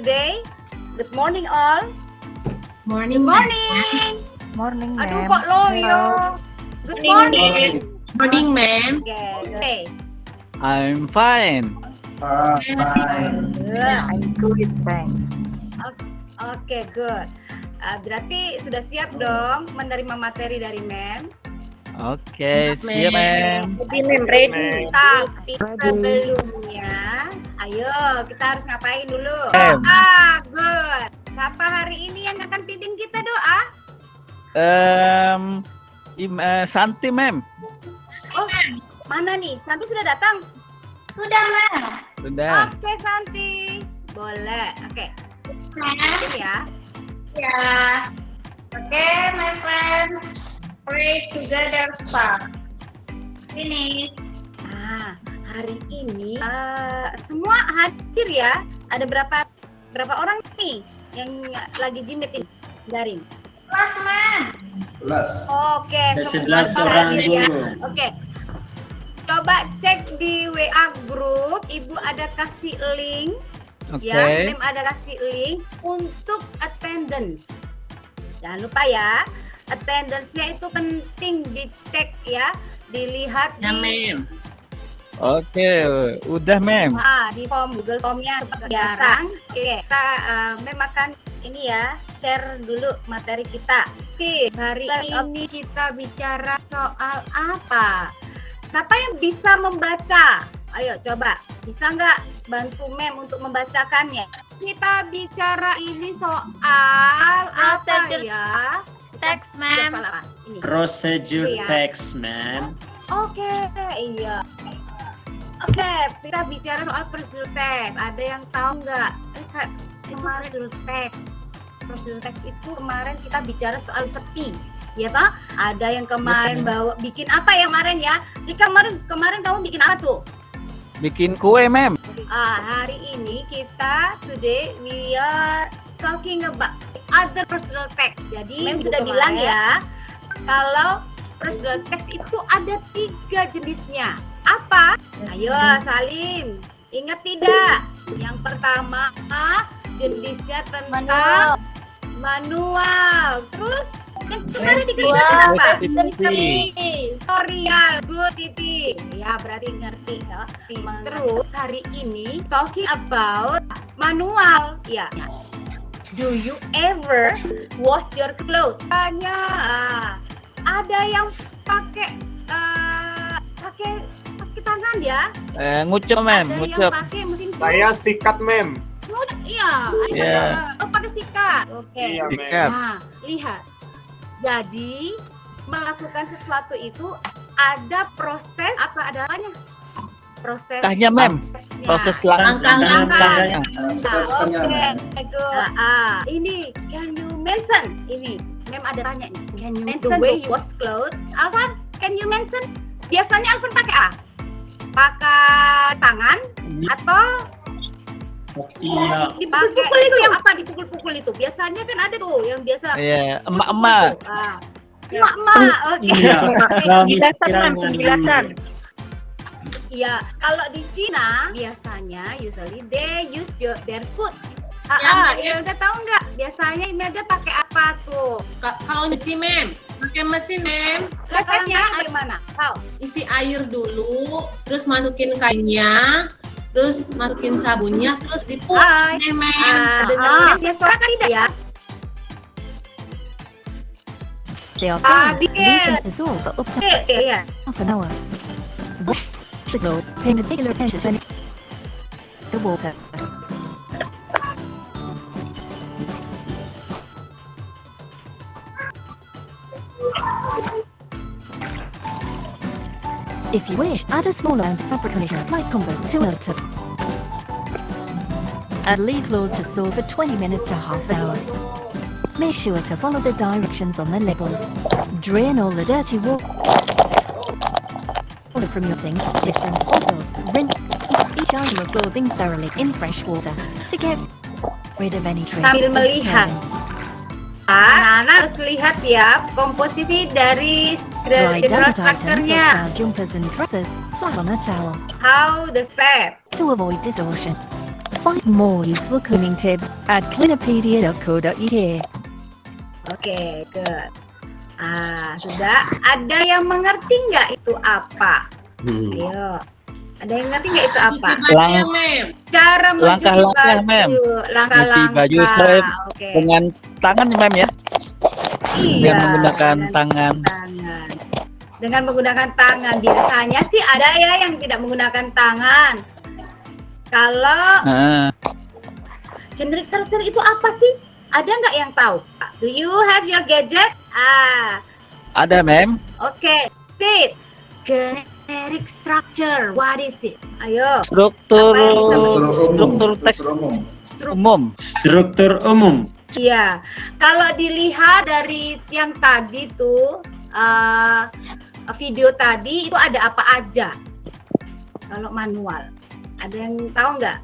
today. Good morning all. Morning. Good morning. Morning, Aduh ma'am. kok loyo. Good morning. Morning, ma'am. Okay. I'm fine. Good. I'm good, thanks. Oke, good. Berarti sudah siap dong menerima materi dari Mem. Oke, Ma'am. siap, ma'am. Tapi sebelumnya, ayo kita harus ngapain dulu? Mem. Good. Siapa hari ini yang akan pimpin kita doa? Santi, ma'am. Oh, mana nih? Santi sudah datang? Sudah, Ma'am. Sudah. Oke, Santi. Boleh. Oke. Ma'am. Ini ya. Ya. Oke, my friends. Pray together start. Finish. Nah, hari ini semua hadir ya. Ada berapa orang nih yang lagi jimit ini daring? Kelas, Ma'am. Oke, Ada semua 11 orang hadir ya. dulu. Oke. Coba cek di WA grup, Ibu ada kasih link. Oke. Ya, Mem ada kasih link untuk attendance. Jangan lupa ya, attendance-nya itu penting dicek ya, dilihat Ya, di ma'am. Oke, udah, ma'am. di form Google Form-nya seperti biasa. Oke, kita Mem akan ini ya, share dulu materi kita. Oke, hari ini kita bicara soal apa? Siapa yang bisa membaca? Ayo coba, bisa nggak bantu Mem untuk membacakannya? Kita bicara ini soal apa Procedure ya? Text, Soal Ma'am. apa? Ini. Procedure Iya. text, ma'am. Oke, iya. Oke, kita bicara soal prosedur teks. Ada yang tahu nggak? Kemarin prosedur teks. Prosedur teks itu kemarin kita bicara soal sepi, ya toh? Ada yang kemarin bawa bikin apa ya kemarin ya? Kemarin kamu bikin apa tuh? Bikin kue, ma'am. Hari ini today we are talking about other procedural text. Jadi Mem sudah bilang ya, kalau procedural text itu ada 3 jenisnya. Apa? Ayo Salim, ingat tidak? Yang pertama jenisnya tentang manual. Terus yang kemarin dikatakan apa? Tutorial. Good, Titi. Ya, berarti ngerti ya. Terus hari ini talking about manual. Ya. Do you ever wash your clothes? Tanya, ada yang pakai tangan ya? Ngucap, ma'am. Ada yang Ngucap. pakai mesin Saya sikat, mem. Iya, Iya. pakai sikat. Oke. Iya, mem. Sikat. Nah, lihat. Jadi melakukan sesuatu itu ada proses apa adanya? Proses. Tanya, ma'am. prosesnya. Proses Langkah-langkahnya. Oke, good. Ini can you mention ini? Mem ada tanya nih. Can you mention the way you wash clothes? Alvan, can you mention? Biasanya Alvan pakai apa? Pakai tangan atau Iya. dipukul itu yang apa? Dipukul-pukul itu. Biasanya kan ada tuh yang biasa. Iya, emak-emak. Emak-emak. Oke. Iya. Penjelasan. Iya, kalau di Cina biasanya usually they use their foot. Ya udah tahu nggak? Biasanya ini ada pakai apa tuh? Kalau nyuci, ma'am, pakai mesin, ma'am. Rasanya gimana? Tahu? Isi air dulu, terus masukin kainnya, terus masukin sabunnya, terus dipukul, ma'am. Dengerin dia suara kan tidak ya? They are stairs Dikit. leaving the zoo for up to Iya. half an hour. Wash the clothes, pay particular attention to the water. If you wish, add a small amount of fabric conditioner like comfort to water. Add leave clothes to soak for 20 minutes to half an hour. Make sure to follow the directions on the label. Drain all the dirty water from your sink. Listen, also rinse each item of clothing thoroughly in fresh water to get rid of any traces Sambil of melihat. detergent. Anak-anak harus lihat ya komposisi dari Dry general delicate items structure-nya. such as jumpers and dresses flat on a towel How the step. to avoid distortion. 5 more useful cleaning tips. at clinopedia.co.uk. Oke, good. Sudah. Ada yang mengerti nggak itu apa? Ayo. Ada yang ngerti nggak itu apa? Cuci baju ya, Mem. Cara mencuci Langkah-langkah, baju. Mem. Langkah-langkah. Cuci baju saya Oke. dengan tangan nih mem ya. Iya, Dengan menggunakan dengan tangan. tangan. Dengan menggunakan tangan. Biasanya sih ada ya yang tidak menggunakan tangan. Kalau generic searcher itu apa sih? Ada nggak yang tahu? Do you have your gadget? Ada mem. Oke. Sit. Generic structure. What is it? Ayo. Struktur Apa yang bisa menjadi- struktur teks umum. Struktur umum. Iya, kalau dilihat dari yang tadi tuh video tadi itu ada apa aja? Kalau manual, ada yang tahu nggak?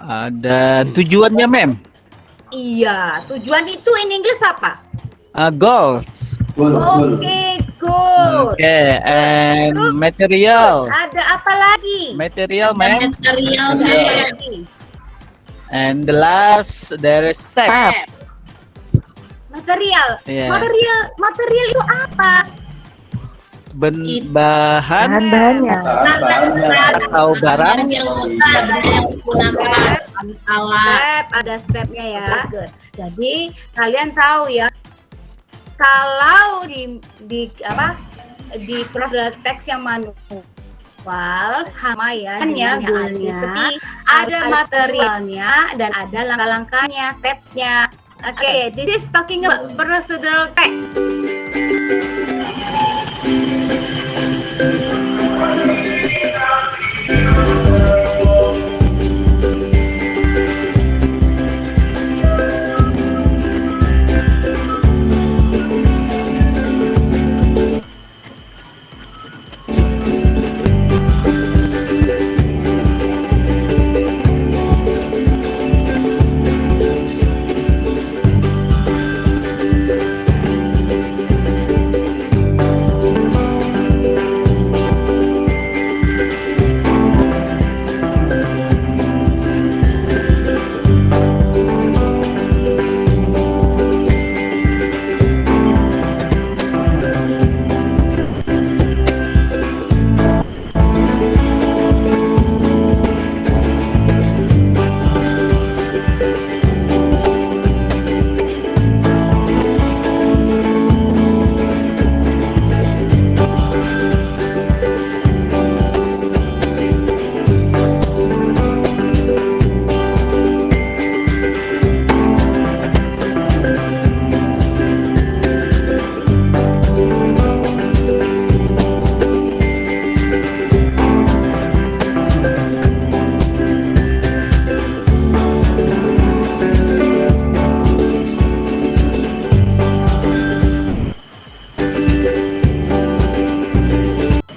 Ada tujuannya mem. Iya, tujuan itu in English apa? Goals. Oke, good. Oke, and Terus material. ada apa lagi? Material mem. Material, Ada apa Mem. lagi? And the last there is shape. Material. Iya. Material itu apa? Bahan Bahan-bahannya. atau barang. Yang digunakan alat. Step, ada stepnya ya. Good. Jadi kalian tahu ya, kalau di proses teks yang manual sama ya, goalnya, ada materialnya dan ada langkah-langkahnya, stepnya. Oke, this is talking about procedural text.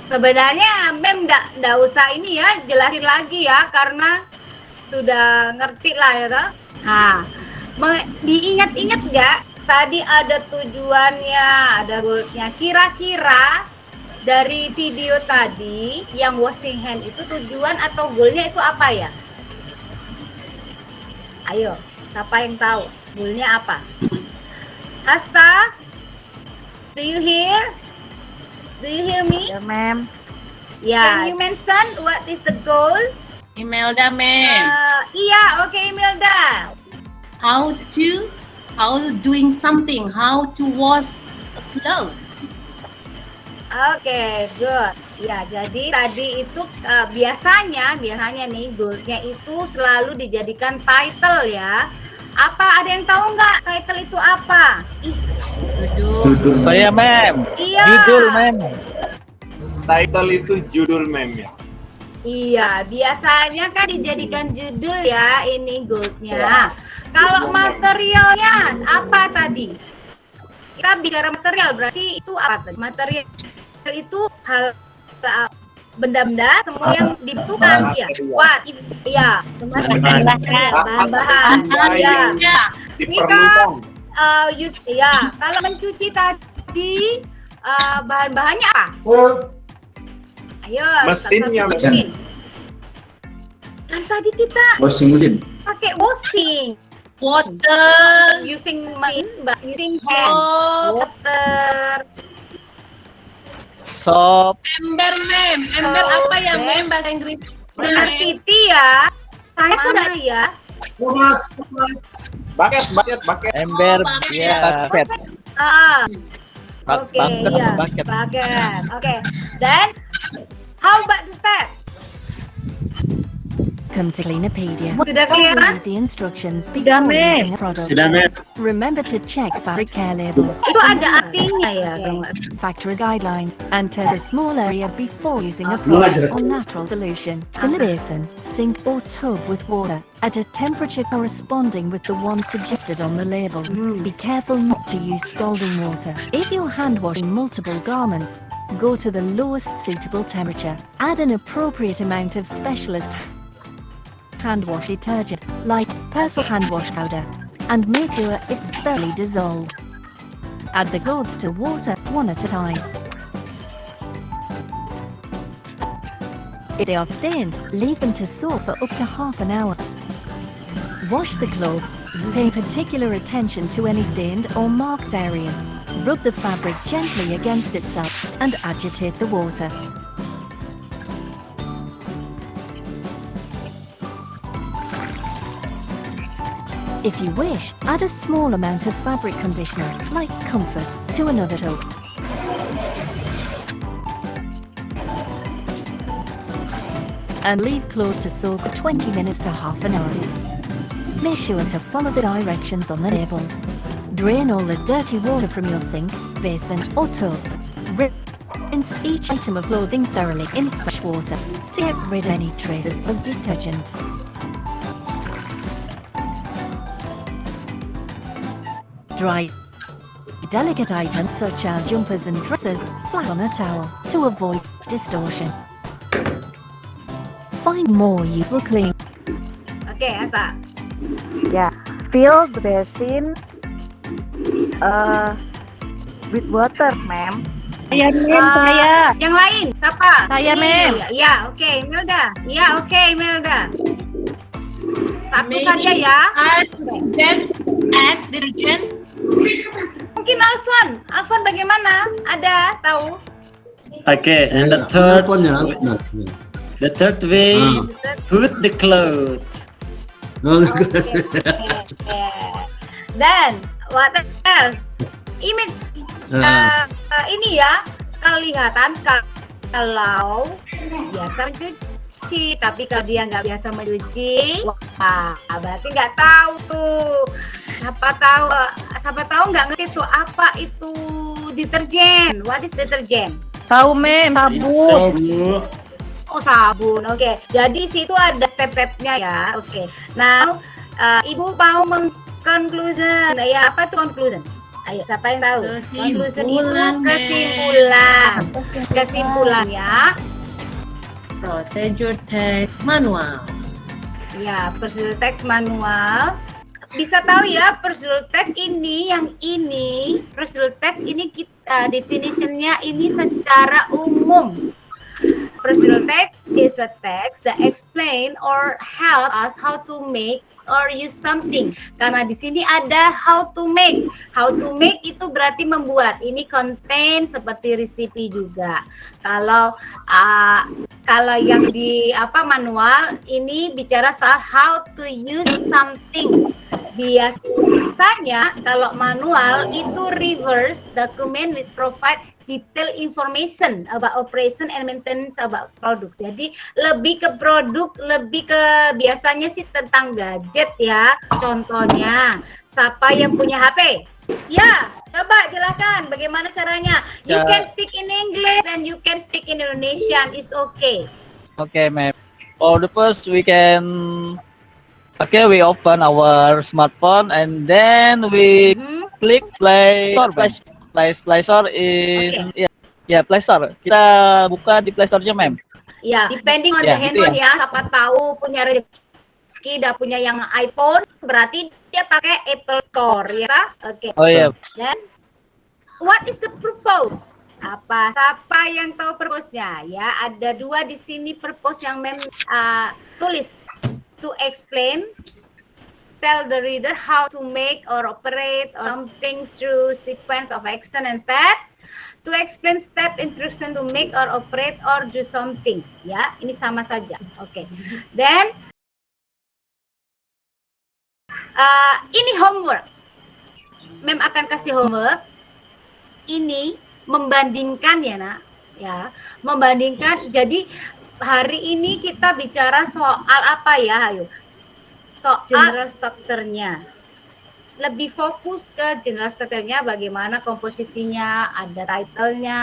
Sebenarnya Mem nggak usah ini ya, jelasin lagi ya, karena sudah ngerti lah ya toh. Nah, diingat-ingat nggak? Tadi ada tujuannya, ada goalsnya. Kira-kira dari video tadi yang washing hand itu tujuan atau goalnya itu apa ya? Ayo, siapa yang tahu goalnya apa? Hasta, do you hear? Do you hear me? Ya, Mem. Yeah. Can you mention what is the goal? Imelda, Mem. Iya, oke Imelda. How doing something, how to wash a clothes. Oke, good. Ya, jadi tadi itu biasanya nih goalsnya itu selalu dijadikan title ya. Apa ada yang tahu nggak title itu apa? Saya mem. Iya. Judul mem. Title itu judul mem ya. Iya, biasanya kan dijadikan judul ya ini goalsnya. Kalau materialnya apa tadi? Kita bicara material berarti itu apa tadi? Material itu hal benda-benda semua yang dibutuhkan ya. What? Iya, bahan-bahan. Ya. Diperlukan. Ya, kalau mencuci tadi bahan-bahannya apa? Ayo, Mesinnya, satu-satu bikin. Kan tadi kita Washing mesin. pakai washing. Water. Using machine, but using hand. Soap. Water. Soap. Ember, mem. Ember apa ya, mem? Bahasa Inggris. Benar Siti ya. Saya mana ya? Bucket. Ember. bucket. Ya. Bucket. Oke, Bucket. iya. Bucket. Bucket. Oke. Then, how about the step? Come to Cleanopedia. Sudah clear? Read the instructions before using a product. Sudah, Mem. Remember to check fabric care labels. Itu ada artinya ya, kalau nggak salah. Factory's guidelines and test a small area before using a product or natural solution. Fill a basin, sink or tub with water at a temperature corresponding with the one suggested on the label. Be careful not to use scalding water. If you're hand washing multiple garments, go to the lowest suitable temperature. Add an appropriate amount of specialist hand wash detergent like Persil hand wash powder and make sure it's thoroughly dissolved. Add the clothes to water one at a time. If they are stained, leave them to soak for up to half an hour. Wash the clothes, pay particular attention to any stained or marked areas. Rub the fabric gently against itself and agitate the water. If you wish, add a small amount of fabric conditioner, like Comfort, to another tub. And leave clothes to soak for 20 minutes to half an hour. Make sure to follow the directions on the label. Drain all the dirty water from your sink, basin or tub. Rinse each item of clothing thoroughly in fresh water to get rid of any traces of detergent. Dry delicate items such as jumpers and dresses flat on a towel to avoid distortion. Find more useful clean. Oke, Asa. Yeah, fill the basin with water, ma'am. Yang lain, siapa? Saya, Mem. Ya, oke, Melda. Ya, oke, Melda. Satu Maybe saja ya. Add detergent. Mungkin Alfon. Alfon bagaimana? Ada tahu? Okay, and the third way, put the clothes. Oke. Dan what else? Image ini ya kelihatan kalau biasa mencuci, tapi kalau dia nggak biasa mencuci, wah berarti nggak tahu tuh. Siapa tahu nggak ngerti tuh apa itu deterjen. What is deterjen? Tahu, ma'am, sabun. Oh, sabun. Oke. Jadi situ ada step-stepnya ya. Oke. Nah, Ibu mau conclusion. Ya, apa tuh conclusion? Ayo, siapa yang tahu? Conclusion itu kesimpulan ya. Procedure text manual. Ya, prosedur teks manual. Bisa tahu ya, prosedur teks ini prosedur teks ini kita definitionnya ini secara umum. Procedural text is a text that explain or help us how to make or use something. Karena di sini ada how to make. How to make itu berarti membuat. Ini contain seperti recipe juga. Kalau yang di manual ini bicara soal how to use something. Biasanya kalau manual itu reverse document with provide detail information about operation and maintenance about product. Jadi lebih ke produk, lebih ke biasanya sih tentang gadget ya. Contohnya, siapa yang punya HP? Ya, coba jelaskan bagaimana caranya. You can speak in English and you can speak in Indonesian. It's okay. Okay, ma'am. For the first, we open our smartphone and then we click Play Store in Play Store. Kita buka di Play Store-nya, ma'am. Ya, depending on the handphone ya. Siapa tahu punya rezeki, udah punya yang iPhone, berarti dia pakai Apple Store ya. Oke. Oh iya. Dan what is the purpose? Siapa yang tahu purpose-nya? Ya, ada dua di sini purpose yang tulis. To explain tell the reader how to make or operate or something through sequence of action and step. To explain step instruction to make or operate or do something. Ya, ini sama saja. Oke. Then ini homework. Mem akan kasih homework. Ini membandingkan ya nak, ya, membandingkan. Jadi hari ini kita bicara soal apa ya, ayo? Soal general structure-nya. Lebih fokus ke general structure-nya, bagaimana komposisinya, ada title-nya,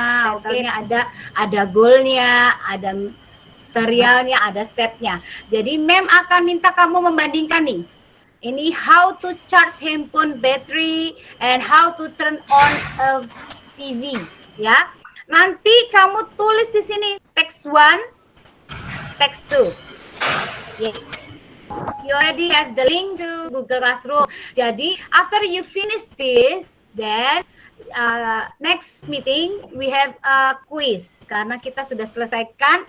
ada goal-nya, ada materialnya, ada step-nya. Jadi Mem akan minta kamu membandingkan nih. Ini how to charge handphone battery and how to turn on a TV, ya. Nanti kamu tulis di sini text 1, text 2. Yeah. You already have the link to Google Classroom. Jadi after you finish this, then next meeting we have a quiz karena kita sudah selesaikan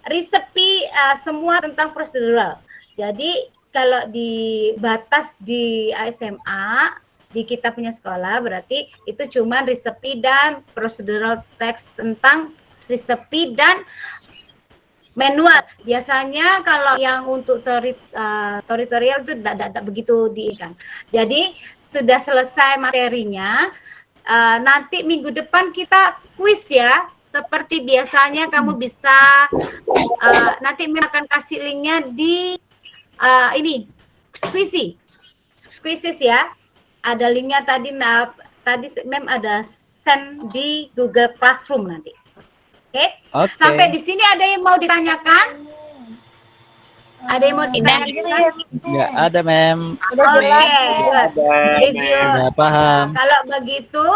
resepi semua tentang prosedural. Jadi kalau dibatas di SMA di kita punya sekolah berarti itu cuma resepi dan procedural text tentang resepi dan manual. Biasanya kalau yang untuk tutorial itu tidak begitu diikan. Jadi sudah selesai materinya. Nanti minggu depan kita quiz ya. Seperti biasanya kamu bisa nanti Mem akan kasih linknya di ini quizzes ya. Ada linknya tadi. Tadi Mem ada send di Google Classroom nanti. Oke. Sampai di sini ada yang mau ditanyakan? Ada yang mau ditanyakan? Nggak ada, Mem. Udah paham. Kalau begitu,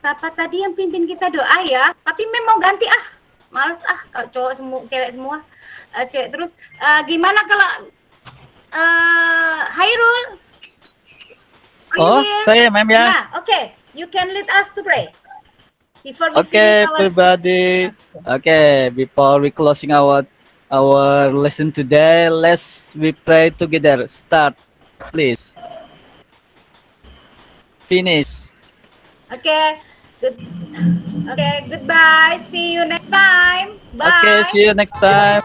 siapa tadi yang pimpin kita doa ya? Tapi Mem mau ganti males kalau cowok semua, cewek semua, cewek terus. Gimana kalau Hairul? Saya Mem ya. Nah, oke. You can lead us to pray. Before we Okay, finish our everybody. Okay, before we closing our lesson today, let's we pray together. Start, please. Finish. Okay. Goodbye. See you next time. Bye. Okay, see you next time.